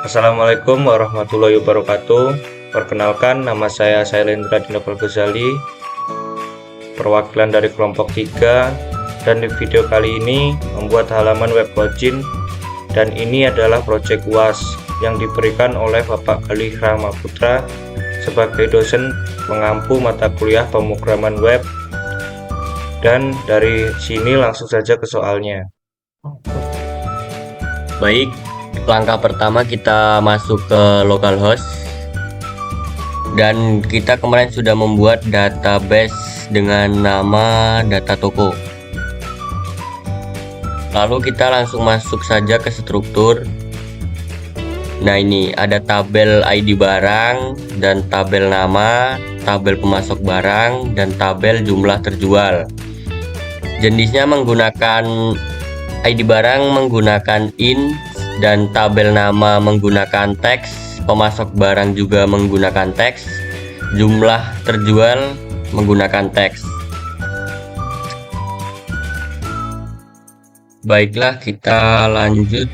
Assalamualaikum warahmatullahi wabarakatuh. Perkenalkan, nama saya Sailendra Dinopal Ghazali, perwakilan dari kelompok 3, dan di video kali ini membuat halaman web login, dan ini adalah proyek UAS yang diberikan oleh Bapak Galih Rahmaputra sebagai dosen pengampu mata kuliah pemrograman web. Dan dari sini langsung saja ke soalnya. Baik, langkah pertama kita masuk ke localhost dan kita kemarin sudah membuat database dengan nama data toko. Lalu kita langsung masuk saja ke struktur. Nah, ini ada tabel ID barang dan tabel nama, tabel pemasok barang, dan tabel jumlah terjual. Jenisnya menggunakan ID barang menggunakan int dan tabel nama menggunakan teks, pemasok barang juga menggunakan teks, jumlah terjual menggunakan teks. Baiklah, kita lanjut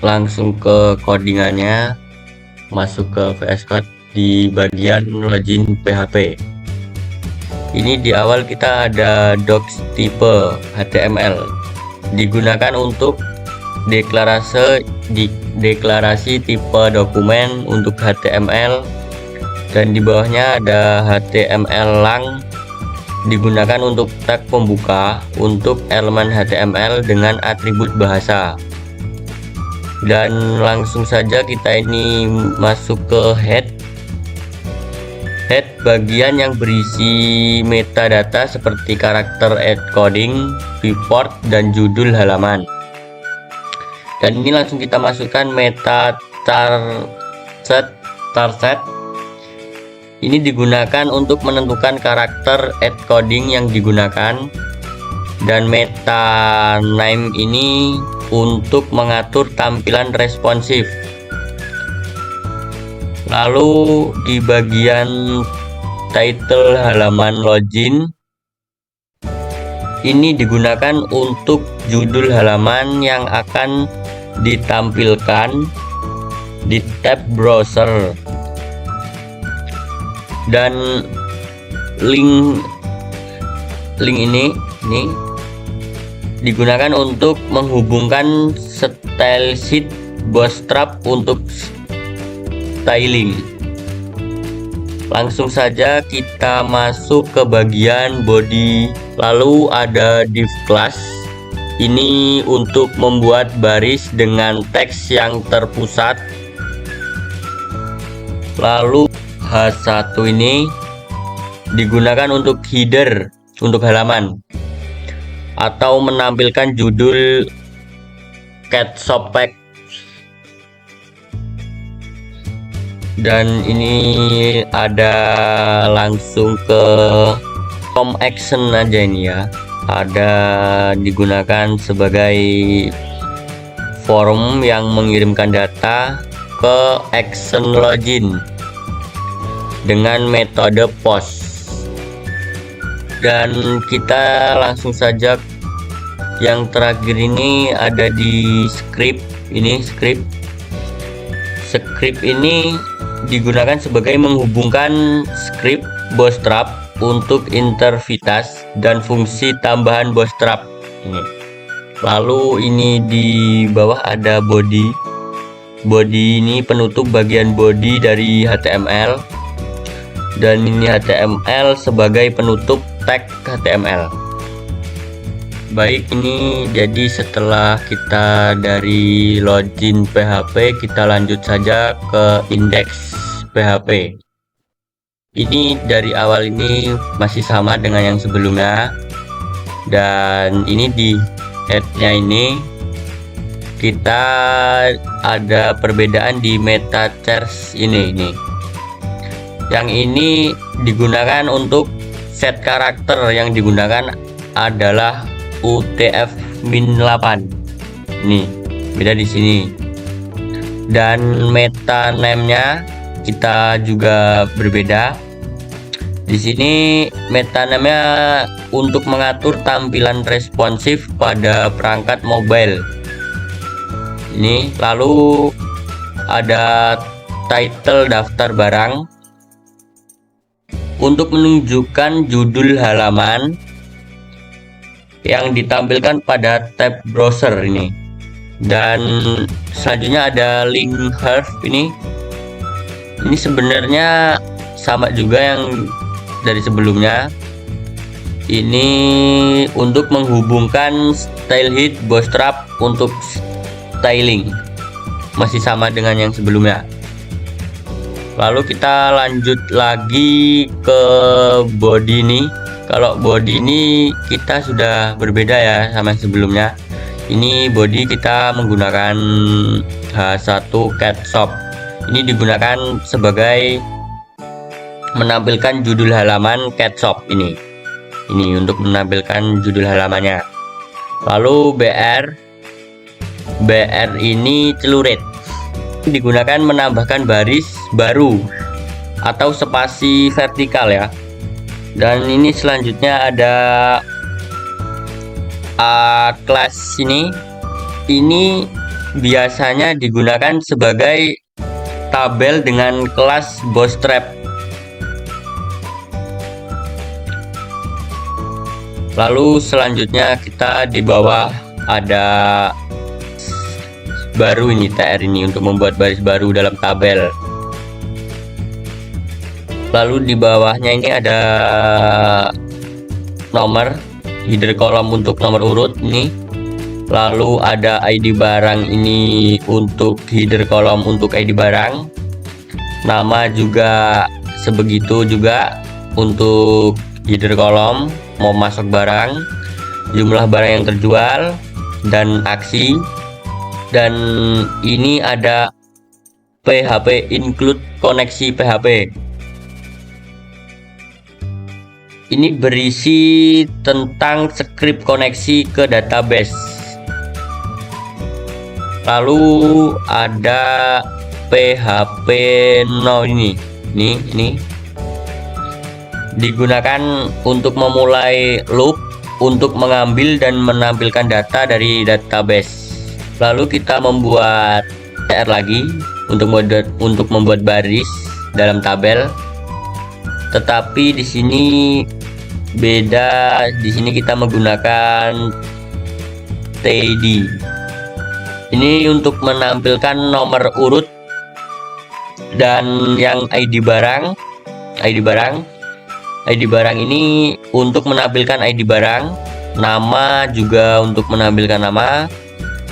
langsung ke codingannya. Masuk ke VS Code di bagian login PHP. Ini di awal kita ada docs tipe HTML, digunakan untuk deklarasi tipe dokumen untuk HTML, dan di bawahnya ada HTML lang, digunakan untuk tag pembuka untuk elemen HTML dengan atribut bahasa. Dan langsung saja kita ini masuk ke head bagian yang berisi metadata seperti karakter encoding, viewport, dan judul halaman. Dan ini langsung kita masukkan meta tarset. Ini digunakan untuk menentukan karakter encoding yang digunakan, dan meta name ini untuk mengatur tampilan responsif. Lalu di bagian title halaman login, ini digunakan untuk judul halaman yang akan ditampilkan di tab browser, dan link ini digunakan untuk menghubungkan style sheet bootstrap untuk styling. Langsung saja kita masuk ke bagian body. Lalu ada div class. Ini untuk membuat baris dengan teks yang terpusat. Lalu H1 ini digunakan untuk header untuk halaman atau menampilkan judul cat shop pack. Dan ini ada langsung ke form action aja ini ya, ada digunakan sebagai form yang mengirimkan data ke action login dengan metode post. Dan kita langsung saja yang terakhir ini ada di script. Ini script ini digunakan sebagai menghubungkan script bootstrap untuk interface dan fungsi tambahan bootstrap ini. Lalu ini di bawah ada body ini penutup bagian body dari HTML, dan ini HTML sebagai penutup tag HTML. Baik, ini jadi setelah kita dari login PHP, kita lanjut saja ke indeks PHP. Ini dari awal ini masih sama dengan yang sebelumnya, dan ini di headnya ini kita ada perbedaan di meta charge ini. Yang ini digunakan untuk set karakter, yang digunakan adalah UTF-8. Nih, beda di sini. Dan meta name-nya kita juga berbeda. Di sini meta name-nya untuk mengatur tampilan responsif pada perangkat mobile. Ini lalu ada title daftar barang untuk menunjukkan judul halaman yang ditampilkan pada tab browser ini. Dan selanjutnya ada link herb ini sebenarnya sama juga yang dari sebelumnya. Ini untuk menghubungkan style hit bootstrap untuk styling, masih sama dengan yang sebelumnya. Lalu kita lanjut lagi ke body ini. Kalau body ini kita sudah berbeda ya sama yang sebelumnya. Ini body kita menggunakan H1 cat shop. Ini digunakan sebagai menampilkan judul halaman cat shop ini untuk menampilkan judul halamannya. Lalu BR ini celurit, digunakan menambahkan baris baru atau spasi vertikal ya. Dan ini selanjutnya ada class ini biasanya digunakan sebagai tabel dengan kelas bootstrap. Lalu selanjutnya kita di bawah ada baru ini TR ini untuk membuat baris baru dalam tabel. Lalu di bawahnya ini ada nomor header kolom untuk nomor urut ini. Lalu ada ID barang ini untuk header kolom untuk ID barang. Nama juga sebegitu juga untuk header kolom, mau masuk barang, jumlah barang yang terjual, dan aksi. Dan ini ada PHP include koneksi PHP. Ini berisi tentang script koneksi ke database. Lalu ada PHP no ini digunakan untuk memulai loop untuk mengambil dan menampilkan data dari database. Lalu kita membuat TR lagi untuk membuat baris dalam tabel. Tetapi di sini beda, di sini kita menggunakan TD. Ini untuk menampilkan nomor urut dan yang ID barang ini untuk menampilkan ID barang, nama juga untuk menampilkan nama.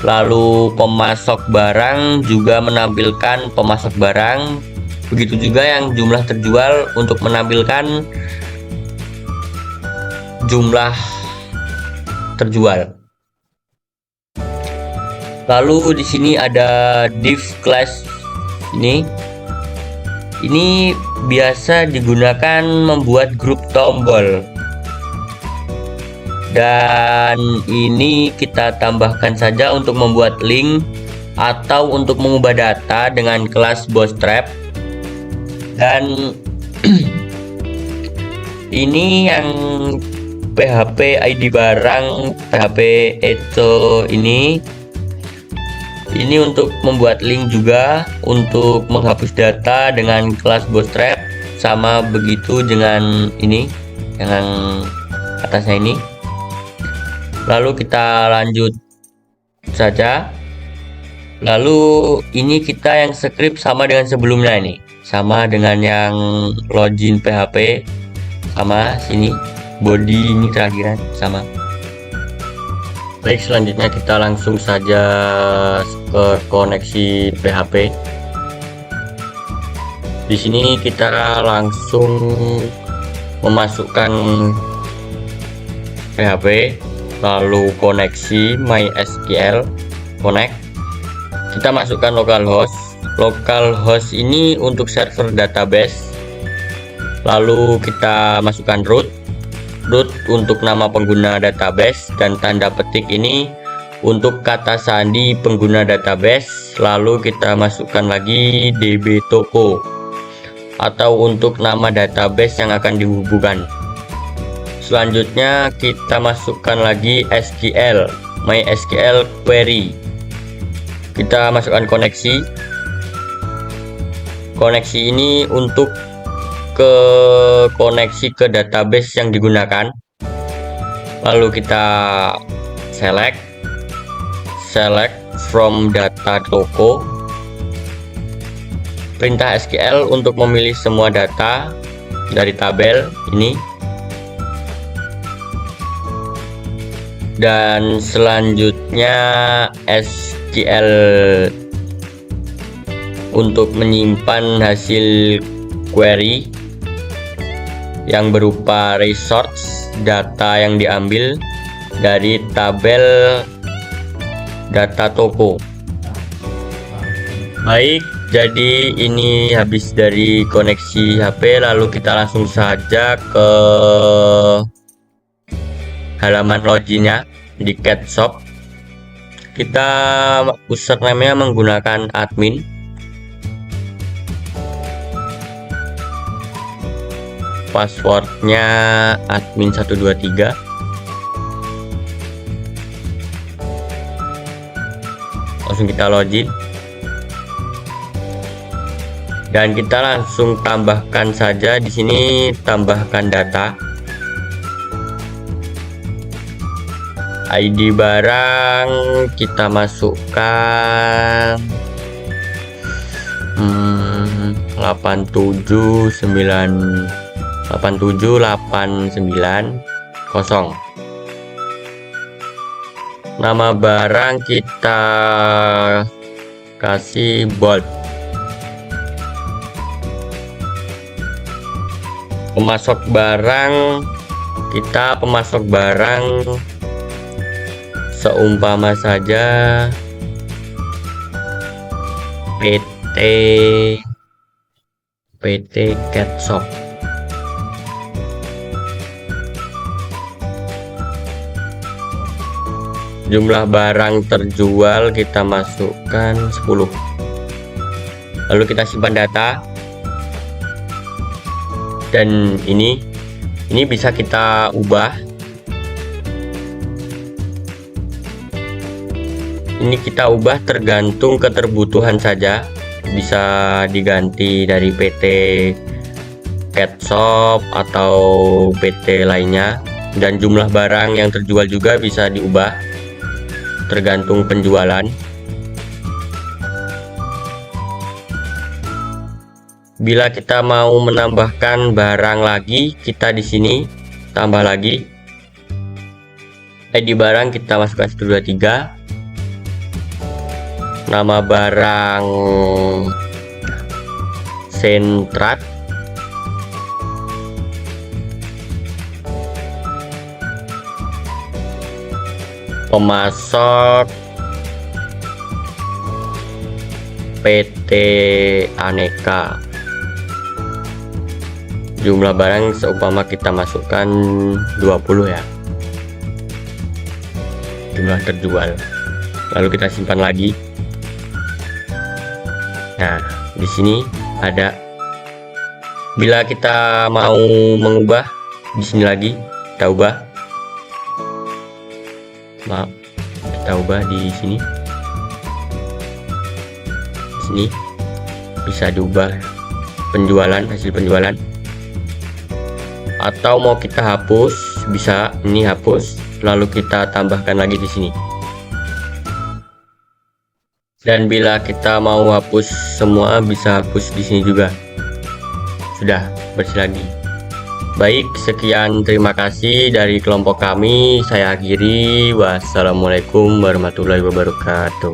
Lalu pemasok barang juga menampilkan pemasok barang. Begitu juga yang jumlah terjual untuk menampilkan jumlah terjual. Lalu di sini ada div class ini biasa digunakan membuat grup tombol. Dan ini kita tambahkan saja untuk membuat link atau untuk mengubah data dengan kelas bootstrap. Dan ini yang PHP ID barang, PHP echo ini untuk membuat link juga untuk menghapus data dengan kelas bootstrap, sama begitu dengan ini yang atasnya ini. Lalu kita lanjut saja. Lalu ini kita yang script sama dengan sebelumnya, ini sama dengan yang login PHP, sama sini body ini terakhiran sama. Baik, selanjutnya kita langsung saja ke koneksi PHP. Di sini kita langsung memasukkan PHP, lalu koneksi MySQL connect. Kita masukkan localhost. Localhost ini untuk server database. Lalu kita masukkan root untuk nama pengguna database, dan tanda petik ini untuk kata sandi pengguna database. Lalu kita masukkan lagi DB toko atau untuk nama database yang akan dihubungkan. Selanjutnya kita masukkan lagi SQL, MySQL query. Kita masukkan koneksi. Koneksi ini untuk koneksi ke database yang digunakan. Lalu kita select from data toko. Perintah SQL untuk memilih semua data dari tabel ini. Dan selanjutnya SQL untuk menyimpan hasil query yang berupa resource data yang diambil dari tabel data toko. Baik, jadi ini habis dari koneksi HP, lalu kita langsung saja ke halaman loginnya di CatShop. Kita username-nya menggunakan admin. Passwordnya admin123. Langsung kita login dan kita langsung tambahkan saja di sini, tambahkan data ID barang, kita masukkan 8787890. Nama barang kita kasih bold. Pemasok barang, kita pemasok barang seumpama saja PT CatShop. Jumlah barang terjual kita masukkan 10. Lalu kita simpan data. Dan ini bisa kita ubah. Ini kita ubah tergantung keterbutuhan saja. Bisa diganti dari PT CatShop atau PT lainnya. Dan jumlah barang yang terjual juga bisa diubah tergantung penjualan. Bila kita mau menambahkan barang lagi, kita di sini tambah lagi. ID barang kita masukkan 123. Nama barang Sentrat. Pemasok PT Aneka. Jumlah barang seumpama kita masukkan 20 ya, jumlah terjual. Lalu kita simpan lagi. Nah, di sini ada. Bila kita mau mengubah, di sini lagi kita ubah. Maaf, kita ubah di sini. Di sini bisa diubah penjualan, hasil penjualan. Atau mau kita hapus, bisa ini hapus, lalu kita tambahkan lagi di sini. Dan bila kita mau hapus semua, bisa hapus di sini juga. Sudah bersih lagi. Baik, sekian, terima kasih dari kelompok kami. Saya akhiri. Wassalamualaikum warahmatullahi wabarakatuh.